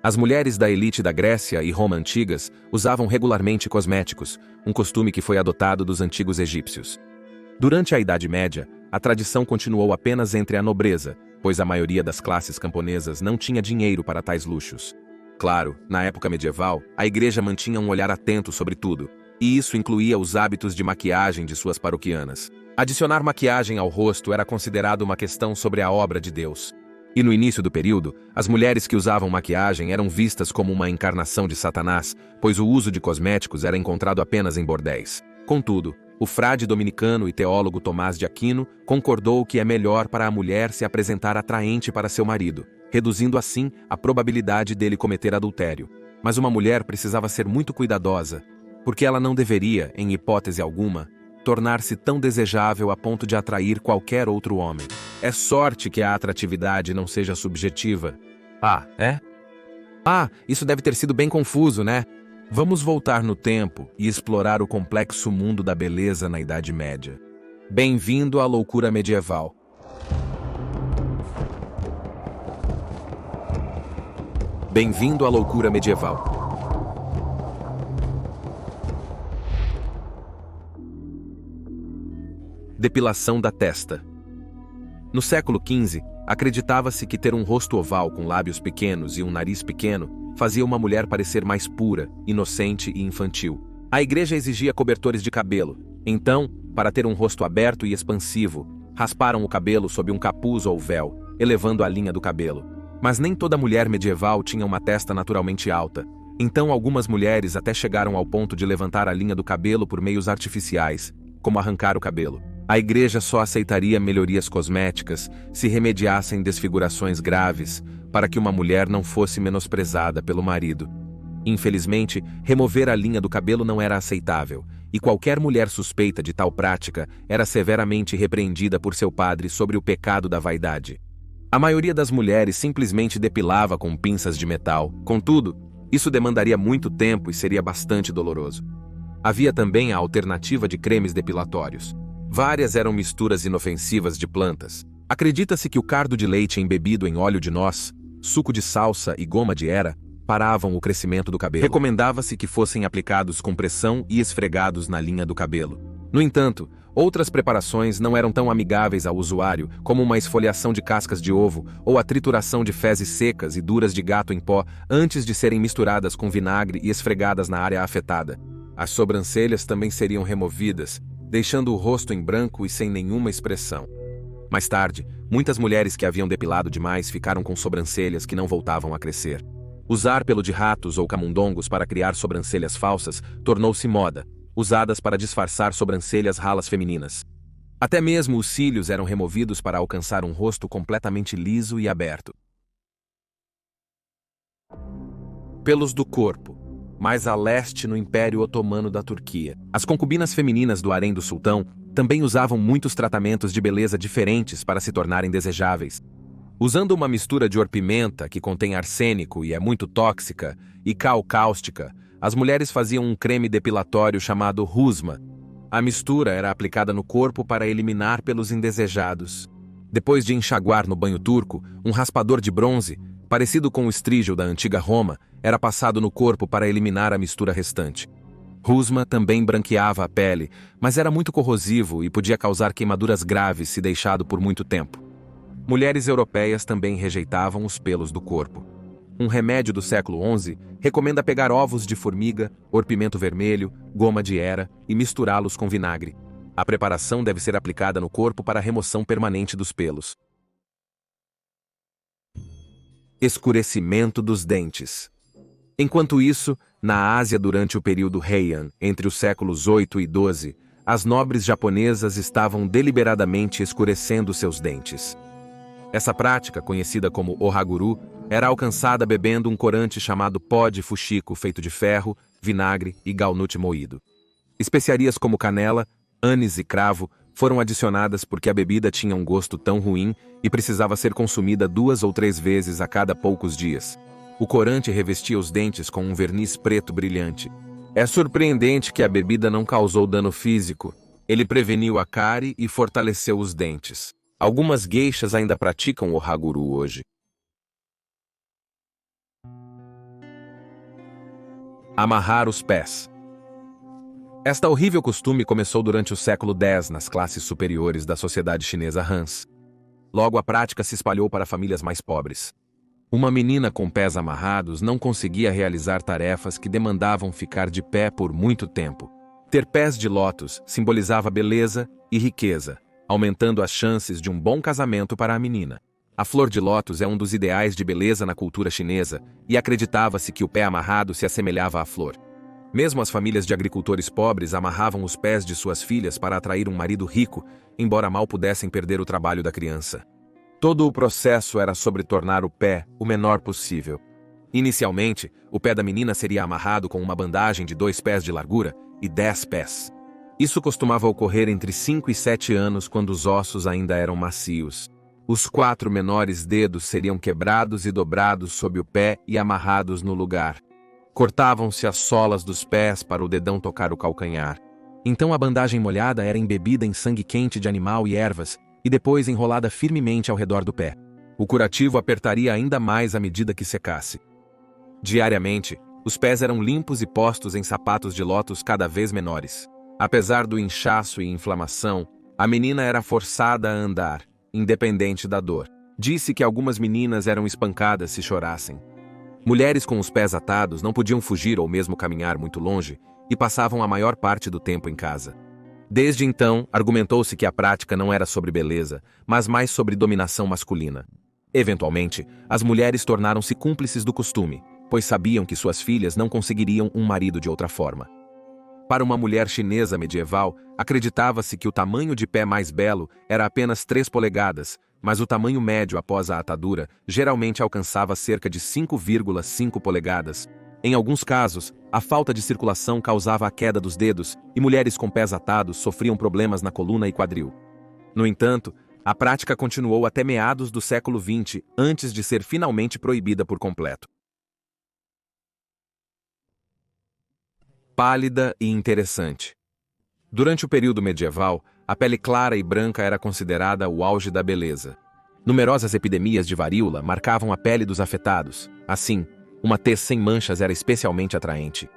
As mulheres da elite da Grécia e Roma antigas usavam regularmente cosméticos, um costume que foi adotado dos antigos egípcios. Durante a Idade Média, a tradição continuou apenas entre a nobreza, pois a maioria das classes camponesas não tinha dinheiro para tais luxos. Claro, na época medieval, a igreja mantinha um olhar atento sobre tudo, e isso incluía os hábitos de maquiagem de suas paroquianas. Adicionar maquiagem ao rosto era considerado uma questão sobre a obra de Deus. E no início do período, as mulheres que usavam maquiagem eram vistas como uma encarnação de Satanás, pois o uso de cosméticos era encontrado apenas em bordéis. Contudo, o frade dominicano e teólogo Tomás de Aquino concordou que é melhor para a mulher se apresentar atraente para seu marido, reduzindo assim a probabilidade dele cometer adultério. Mas uma mulher precisava ser muito cuidadosa, porque ela não deveria, em hipótese alguma, tornar-se tão desejável a ponto de atrair qualquer outro homem. É sorte que a atratividade não seja subjetiva. Ah, é? Ah, isso deve ter sido bem confuso, né? Vamos voltar no tempo e explorar o complexo mundo da beleza na Idade Média. Bem-vindo à loucura medieval. Bem-vindo à loucura medieval. Depilação da testa. No século XV, acreditava-se que ter um rosto oval com lábios pequenos e um nariz pequeno fazia uma mulher parecer mais pura, inocente e infantil. A igreja exigia cobertores de cabelo. Então, para ter um rosto aberto e expansivo, rasparam o cabelo sob um capuz ou véu, elevando a linha do cabelo. Mas nem toda mulher medieval tinha uma testa naturalmente alta. Então algumas mulheres até chegaram ao ponto de levantar a linha do cabelo por meios artificiais, como arrancar o cabelo. A igreja só aceitaria melhorias cosméticas se remediassem desfigurações graves, para que uma mulher não fosse menosprezada pelo marido. Infelizmente, remover a linha do cabelo não era aceitável, e qualquer mulher suspeita de tal prática era severamente repreendida por seu padre sobre o pecado da vaidade. A maioria das mulheres simplesmente depilava com pinças de metal. Contudo, isso demandaria muito tempo e seria bastante doloroso. Havia também a alternativa de cremes depilatórios. Várias eram misturas inofensivas de plantas. Acredita-se que o cardo de leite embebido em óleo de noz, suco de salsa e goma de era paravam o crescimento do cabelo. Recomendava-se que fossem aplicados com pressão e esfregados na linha do cabelo. No entanto, outras preparações não eram tão amigáveis ao usuário, como uma esfoliação de cascas de ovo ou a trituração de fezes secas e duras de gato em pó antes de serem misturadas com vinagre e esfregadas na área afetada. As sobrancelhas também seriam removidas, deixando o rosto em branco e sem nenhuma expressão. Mais tarde, muitas mulheres que haviam depilado demais ficaram com sobrancelhas que não voltavam a crescer. Usar pelo de ratos ou camundongos para criar sobrancelhas falsas tornou-se moda, usadas para disfarçar sobrancelhas ralas femininas. Até mesmo os cílios eram removidos para alcançar um rosto completamente liso e aberto. Pelos do corpo. Mais a leste no Império Otomano da Turquia. As concubinas femininas do harém do sultão também usavam muitos tratamentos de beleza diferentes para se tornarem desejáveis. Usando uma mistura de orpimenta, que contém arsênico e é muito tóxica, e cal cáustica, as mulheres faziam um creme depilatório chamado rusma. A mistura era aplicada no corpo para eliminar pelos indesejados. Depois de enxaguar no banho turco, um raspador de bronze, parecido com o estrígio da antiga Roma, era passado no corpo para eliminar a mistura restante. Rusma também branqueava a pele, mas era muito corrosivo e podia causar queimaduras graves se deixado por muito tempo. Mulheres europeias também rejeitavam os pelos do corpo. Um remédio do século XI recomenda pegar ovos de formiga, orpimento vermelho, goma de era e misturá-los com vinagre. A preparação deve ser aplicada no corpo para a remoção permanente dos pelos. Escurecimento dos dentes. Enquanto isso, na Ásia durante o período Heian, entre os séculos 8 e 12, as nobres japonesas estavam deliberadamente escurecendo seus dentes. Essa prática, conhecida como ohaguru, era alcançada bebendo um corante chamado pó de fuxico feito de ferro, vinagre e galnute moído. Especiarias como canela, anis e cravo foram adicionadas porque a bebida tinha um gosto tão ruim e precisava ser consumida 2 ou 3 vezes a cada poucos dias. O corante revestia os dentes com um verniz preto brilhante. É surpreendente que a bebida não causou dano físico. Ele preveniu a cárie e fortaleceu os dentes. Algumas geishas ainda praticam o ohaguru hoje. Amarrar os pés. Esta horrível costume começou durante o século X nas classes superiores da sociedade chinesa Han. Logo a prática se espalhou para famílias mais pobres. Uma menina com pés amarrados não conseguia realizar tarefas que demandavam ficar de pé por muito tempo. Ter pés de lótus simbolizava beleza e riqueza, aumentando as chances de um bom casamento para a menina. A flor de lótus é um dos ideais de beleza na cultura chinesa e acreditava-se que o pé amarrado se assemelhava à flor. Mesmo as famílias de agricultores pobres amarravam os pés de suas filhas para atrair um marido rico, embora mal pudessem perder o trabalho da criança. Todo o processo era sobre tornar o pé o menor possível. Inicialmente, o pé da menina seria amarrado com uma bandagem de 2 pés de largura e 10 pés. Isso costumava ocorrer entre 5 e 7 anos, quando os ossos ainda eram macios. Os 4 menores dedos seriam quebrados e dobrados sob o pé e amarrados no lugar. Cortavam-se as solas dos pés para o dedão tocar o calcanhar. Então a bandagem molhada era embebida em sangue quente de animal e ervas, e depois enrolada firmemente ao redor do pé. O curativo apertaria ainda mais à medida que secasse. Diariamente, os pés eram limpos e postos em sapatos de lótus cada vez menores. Apesar do inchaço e inflamação, a menina era forçada a andar, independente da dor. Disse que algumas meninas eram espancadas se chorassem. Mulheres com os pés atados não podiam fugir ou mesmo caminhar muito longe e passavam a maior parte do tempo em casa. Desde então, argumentou-se que a prática não era sobre beleza, mas mais sobre dominação masculina. Eventualmente, as mulheres tornaram-se cúmplices do costume, pois sabiam que suas filhas não conseguiriam um marido de outra forma. Para uma mulher chinesa medieval, acreditava-se que o tamanho de pé mais belo era apenas 3 polegadas, mas o tamanho médio após a atadura geralmente alcançava cerca de 5,5 polegadas. Em alguns casos, a falta de circulação causava a queda dos dedos e mulheres com pés atados sofriam problemas na coluna e quadril. No entanto, a prática continuou até meados do século XX, antes de ser finalmente proibida por completo. Pálida e interessante. Durante o período medieval, a pele clara e branca era considerada o auge da beleza. Numerosas epidemias de varíola marcavam a pele dos afetados. Assim, uma tez sem manchas era especialmente atraente.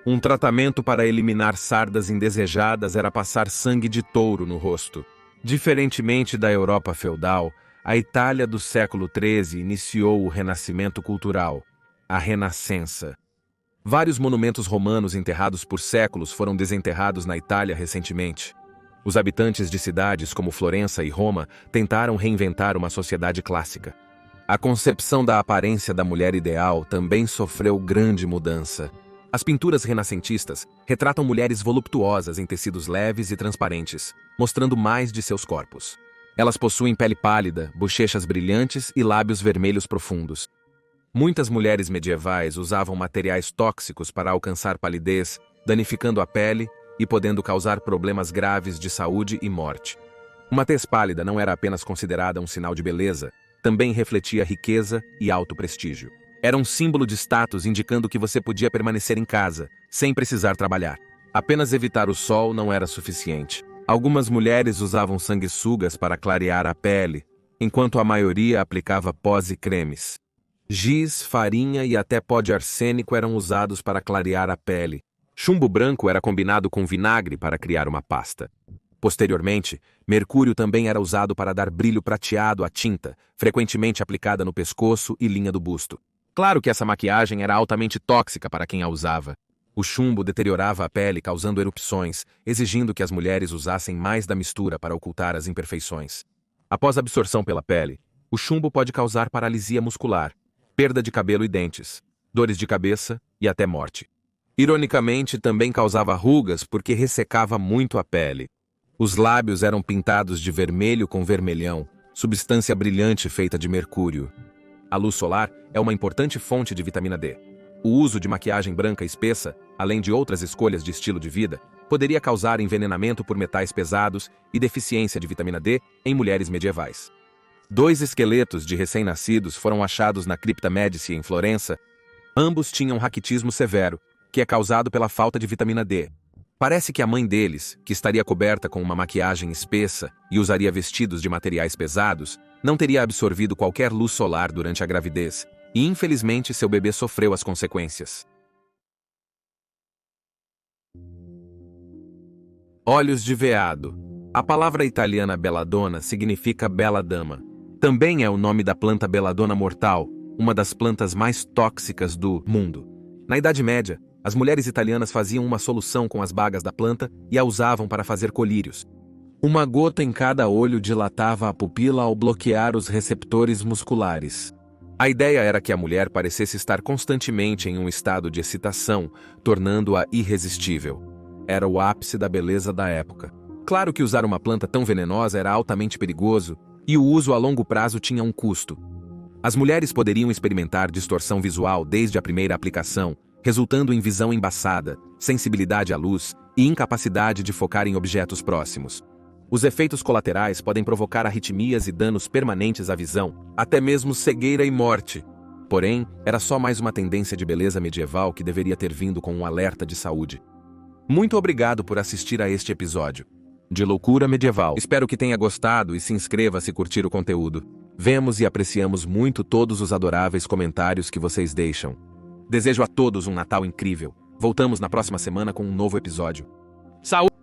Um tratamento para eliminar sardas indesejadas era passar sangue de touro no rosto. Diferentemente da Europa feudal, a Itália do século XIII iniciou o renascimento cultural, a Renascença. Vários monumentos romanos enterrados por séculos foram desenterrados na Itália recentemente. Os habitantes de cidades como Florença e Roma tentaram reinventar uma sociedade clássica. A concepção da aparência da mulher ideal também sofreu grande mudança. As pinturas renascentistas retratam mulheres voluptuosas em tecidos leves e transparentes, mostrando mais de seus corpos. Elas possuem pele pálida, bochechas brilhantes e lábios vermelhos profundos. Muitas mulheres medievais usavam materiais tóxicos para alcançar palidez, danificando a pele e podendo causar problemas graves de saúde e morte. Uma tez pálida não era apenas considerada um sinal de beleza, também refletia riqueza e alto prestígio. Era um símbolo de status indicando que você podia permanecer em casa, sem precisar trabalhar. Apenas evitar o sol não era suficiente. Algumas mulheres usavam sanguessugas para clarear a pele, enquanto a maioria aplicava pós e cremes. Giz, farinha e até pó de arsênico eram usados para clarear a pele. Chumbo branco era combinado com vinagre para criar uma pasta. Posteriormente, mercúrio também era usado para dar brilho prateado à tinta, frequentemente aplicada no pescoço e linha do busto. Claro que essa maquiagem era altamente tóxica para quem a usava. O chumbo deteriorava a pele, causando erupções, exigindo que as mulheres usassem mais da mistura para ocultar as imperfeições. Após a absorção pela pele, o chumbo pode causar paralisia muscular, perda de cabelo e dentes, dores de cabeça e até morte. Ironicamente, também causava rugas porque ressecava muito a pele. Os lábios eram pintados de vermelho com vermelhão, substância brilhante feita de mercúrio. A luz solar é uma importante fonte de vitamina D. O uso de maquiagem branca espessa, além de outras escolhas de estilo de vida, poderia causar envenenamento por metais pesados e deficiência de vitamina D em mulheres medievais. 2 esqueletos de recém-nascidos foram achados na Cripta Médici em Florença. Ambos tinham raquitismo severo, que é causado pela falta de vitamina D. Parece que a mãe deles, que estaria coberta com uma maquiagem espessa e usaria vestidos de materiais pesados, não teria absorvido qualquer luz solar durante a gravidez, e infelizmente seu bebê sofreu as consequências. Olhos de veado. A palavra italiana belladonna significa bela dama. Também é o nome da planta belladonna mortal, uma das plantas mais tóxicas do mundo. Na Idade Média, as mulheres italianas faziam uma solução com as bagas da planta e a usavam para fazer colírios. Uma gota em cada olho dilatava a pupila ao bloquear os receptores musculares. A ideia era que a mulher parecesse estar constantemente em um estado de excitação, tornando-a irresistível. Era o ápice da beleza da época. Claro que usar uma planta tão venenosa era altamente perigoso, e o uso a longo prazo tinha um custo. As mulheres poderiam experimentar distorção visual desde a primeira aplicação, resultando em visão embaçada, sensibilidade à luz e incapacidade de focar em objetos próximos. Os efeitos colaterais podem provocar arritmias e danos permanentes à visão, até mesmo cegueira e morte. Porém, era só mais uma tendência de beleza medieval que deveria ter vindo com um alerta de saúde. Muito obrigado por assistir a este episódio de Loucura Medieval. Espero que tenha gostado e se inscreva se curtir o conteúdo. Vemos e apreciamos muito todos os adoráveis comentários que vocês deixam. Desejo a todos um Natal incrível. Voltamos na próxima semana com um novo episódio. Saúde!